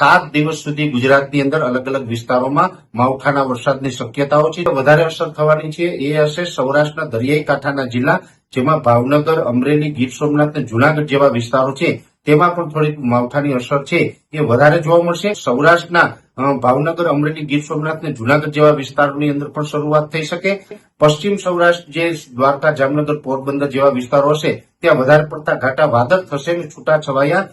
7 દિવસ સુધી ગુજરાતની અંદર અલગ અલગ વિસ્તારોમાં માવઠાના વરસાદની શક્યતાઓ છે. વધારે અસર થવાની છે એ હશે સૌરાષ્ટ્રના દરિયાઈ કાંઠાના જિલ્લા, જેમાં ભાવનગર, અમરેલી, ગીર સોમનાથ અને જુનાગઢ જેવા વિસ્તારો છે તેમાં પણ થોડીક માવઠાની અસર છે એ વધારે જોવા મળશે. સૌરાષ્ટ્રના ભાવનગર, અમરેલી, ગીર સોમનાથ અને જુનાગઢ જેવા વિસ્તારોની અંદર પણ શરૂઆત થઈ શકે. પશ્ચિમ સૌરાષ્ટ્ર જે દ્વારકા, જામનગર, પોરબંદર જેવા વિસ્તારો હશે ત્યાં વધારે પડતા ઘાટા વાદળ થશે અને છૂટા છવાયા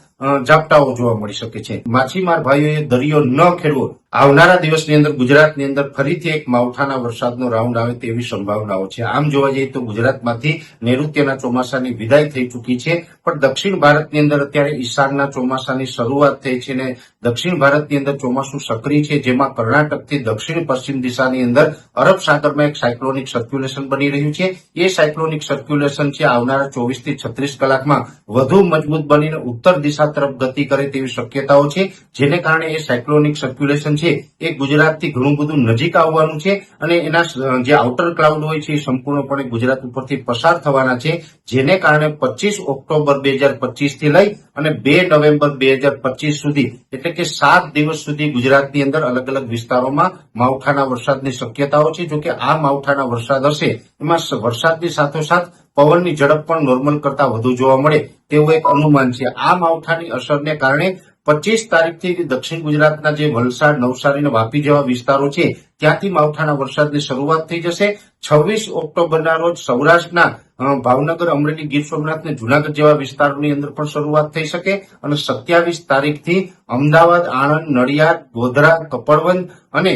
ઝાપટાઓ જોવા મળી શકે છે. માછીમાર ભાઈઓએ દરિયો ન ખેડવો. આવનારા દિવસની અંદર ગુજરાતની અંદર ફરીથી એક માવઠાના વરસાદનો રાઉન્ડ આવે તેવી સંભાવનાઓ છે. આમ જોવા જઈએ તો ગુજરાતમાંથી નૈઋત્યના ચોમાસાની વિદાય થઈ ચૂકી છે, પણ દક્ષિણ ભારતની અંદર અત્યારે ઈશાનના ચોમાસાની શરૂઆત થઈ છે અને દક્ષિણ ભારતની અંદર ચોમાસું સક્રિય છે, જેમાં કર્ણાટકથી દક્ષિણ પશ્ચિમ દિશાની અંદર અરબ સાગરમાં એક સાયક્લોનિક સર્ક્યુલેશન બની રહ્યું છે. એ સાયક્લોનિક સર્ક્યુલેશન છે આવનારા 24 થી 36 કલાકમાં વધુ મજબૂત બનીને ઉત્તર દિશા તરફ ગતિ કરે તેવી શક્યતાઓ છે, જેને કારણે એ સાયક્લોનિક સર્ક્યુલેશન છે એ ગુજરાતથી ઘણું બધું નજીક આવવાનું છે અને એના જે આઉટર ક્લાઉડ હોય છે એ સંપૂર્ણપણે ગુજરાત ઉપરથી પસાર થવાના છે, જેને કારણે 25 ઓક્ટોબર 2025 થી લઈ અને 2 નવેમ્બર 2025 સુધી એટલે કે 7 દિવસ સુધી ગુજરાતની અંદર અલગ અલગ વિસ્તારોમાં માવઠાના વરસાદની શક્યતાઓ છે. જોકે આ માવઠાના વરસાદ હશે એમાં વરસાદની સાથોસાથ પવનની ઝડપ પણ નોર્મલ કરતા વધુ જોવા મળે તેવું એક અનુમાન છે. આ માવઠાની અસરને કારણે 25 તારીખથી દક્ષિણ ગુજરાતના જે વલસાડ, નવસારી અને વાપી જેવા વિસ્તારો છે ત્યાંથી માવઠાના વરસાદની શરૂઆત થઈ જશે. 26 ઓક્ટોબરના રોજ સૌરાષ્ટ્રના ભાવનગર, અમરેલી, ગીર સોમનાથ અને જુનાગઢ જેવા વિસ્તારોની અંદર પણ શરૂઆત થઈ શકે અને 27 તારીખથી અમદાવાદ, આણંદ, નડિયાદ, ગોધરા, કપડવંજ અને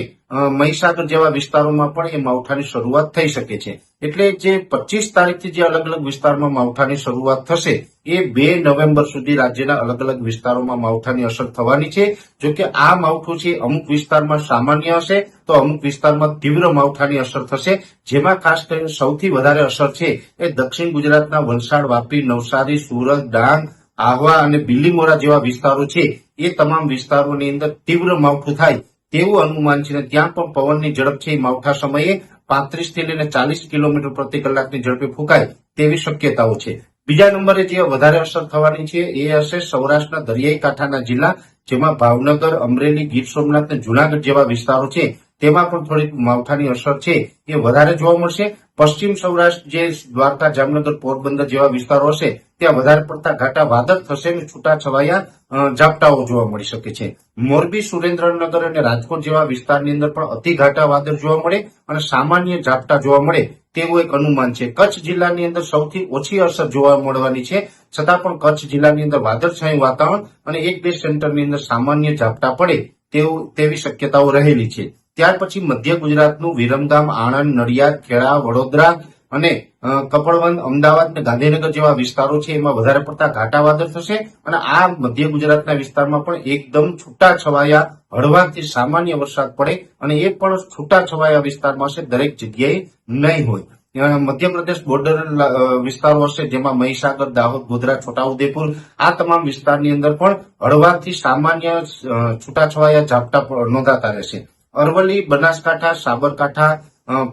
મહીસાગર જેવા વિસ્તારોમાં પણ એ માવઠાની શરૂઆત થઈ શકે છે. એટલે જે 25 તારીખથી જે અલગ અલગ વિસ્તારમાં માવઠાની શરૂઆત થશે એ 2 નવેમ્બર સુધી રાજ્યના અલગ અલગ વિસ્તારોમાં માવઠાની અસર થવાની છે. જોકે આ માવઠું છે અમુક વિસ્તારમાં સામાન્ય હશે તો અમુક વિસ્તારમાં તીવ્ર માવઠાની અસર થશે, જેમાં ખાસ કરીને સૌથી વધારે અસર છે એ દક્ષિણ ગુજરાતના વલસાડ, વાપી, નવસારી, સુરત, ડાંગ, આહવા અને બિલીમોરા જેવા વિસ્તારો છે એ તમામ વિસ્તારોની અંદર તીવ્ર માવઠું થાય તેવું અનુમાન છે. ત્યાં પણ પવનની ઝડપ છે એ માવઠા સમયે 35 થી લઈને 40 કિલોમીટર પ્રતિ કલાકની ઝડપે ફૂંકાય તેવી શક્યતાઓ છે. બીજા નંબરે જે વધારે અસર થવાની છે એ હશે સૌરાષ્ટ્રના દરિયાઈ કાંઠાના જિલ્લા, જેમાં ભાવનગર, અમરેલી, ગીર સોમનાથ અને જુનાગઢ જેવા વિસ્તારો છે તેમાં પણ થોડીક માવઠાની અસર છે એ વધારે જોવા મળશે. પશ્ચિમ સૌરાષ્ટ્ર જે દ્વારકા, જામનગર, પોરબંદર જેવા વિસ્તારો હશે ત્યાં વધારે પડતા ઘાટા વાદળ થશે અને છૂટા છવાયા ઝાપટાઓ જોવા મળી શકે છે. મોરબી, સુરેન્દ્રનગર અને રાજકોટ જેવા વિસ્તારની અંદર પણ અતિ ઘાટા વાદળ જોવા મળે અને સામાન્ય ઝાપટા જોવા મળે તેવું એક અનુમાન છે. કચ્છ જિલ્લાની અંદર સૌથી ઓછી અસર જોવા મળવાની છે, છતાં પણ કચ્છ જિલ્લાની અંદર વાદળછાયું વાતાવરણ અને 1-2 સેન્ટરની અંદર સામાન્ય ઝાપટા પડે તેવી શક્યતાઓ રહેલી છે. ત્યાર પછી મધ્ય ગુજરાતનું વિરમગામ, આણંદ, નડિયાદ, ખેડા, વડોદરા અને કપડવંજ, અમદાવાદ અને ગાંધીનગર જેવા વિસ્તારો છે એમાં વધારે પડતા ઘાટા વાદળ થશે અને આ મધ્ય ગુજરાતના વિસ્તારમાં પણ એકદમ છૂટા છવાયા હળવાથી સામાન્ય વરસાદ પડે અને એ પણ છૂટા છવાયા વિસ્તારમાં હશે, દરેક જગ્યાએ નહીં હોય. મધ્યપ્રદેશ બોર્ડર વિસ્તારો હશે જેમાં મહીસાગર, દાહોદ, ગોધરા, છોટાઉદેપુર આ તમામ વિસ્તારની અંદર પણ હળવાથી સામાન્ય છૂટાછવાયા ઝાપટા નોંધાતા રહેશે. અરવલ્લી, બનાસકાંઠા, સાબરકાંઠા,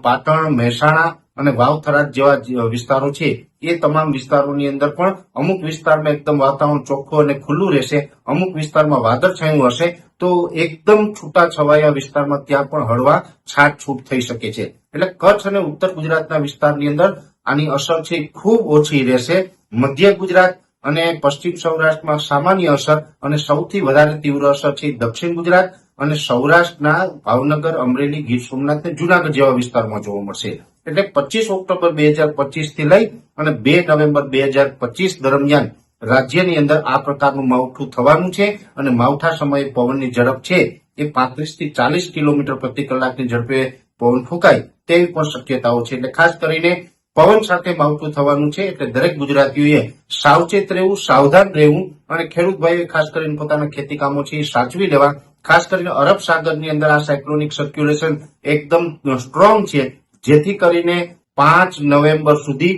પાટણ, મહેસાણા અને વાવ-થરાદ જેવા વિસ્તારો છે એ તમામ વિસ્તારોની અંદર પણ અમુક વિસ્તારમાં એકદમ વાતાવરણ ચોખ્ખું અને ખુલ્લું રહેશે, અમુક વિસ્તારમાં વાદળછાયું હશે તો એકદમ છૂટા છવાયા વિસ્તારમાં ત્યાં પણ હળવા છાંટછૂટ થઈ શકે છે. એટલે કચ્છ અને ઉત્તર ગુજરાતના વિસ્તારની અંદર આની અસર છે ખૂબ ઓછી રહેશે. મધ્ય ગુજરાત અને પશ્ચિમ સૌરાષ્ટ્રમાં સામાન્ય અસર અને સૌથી વધારે તીવ્ર અસર છે દક્ષિણ ગુજરાત અને સૌરાષ્ટ્રના ભાવનગર, અમરેલી, ગીર સોમનાથ અને જુનાગઢ જેવા વિસ્તારમાં જોવા મળશે. એટલે 25 ઓક્ટોબર 2025 થી લઈ અને 2 નવેમ્બર 2025 દરમિયાન રાજ્યની અંદર આ પ્રકારનું માવઠું થવાનું છે અને માવઠા સમયે પવનની ઝડપ છે એ 35 થી 40 કિલોમીટર પ્રતિ કલાકની ઝડપે પવન ફૂંકાય તેવી પણ શક્યતાઓ છે. એટલે ખાસ કરીને પવન સાથે માવઠું થવાનું છે એટલે દરેક ગુજરાતીઓએ સાવચેત રહેવું, સાવધાન રહેવું અને ખેડૂત ભાઈઓએ ખાસ કરીને પોતાના ખેતી કામો છે એ સાચવી લેવા. ખાસ કરીને અરબ સાગરની અંદર આ સાયક્લોનિક સર્ક્યુલેશન એકદમ સ્ટ્રોંગ છે, જેથી કરીને 5 નવેમ્બર સુધી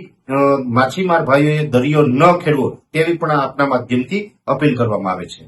માછીમાર ભાઈઓએ દરિયો ન ખેડવો તેવી પણ આપના માધ્યમથી અપીલ કરવામાં આવે છે.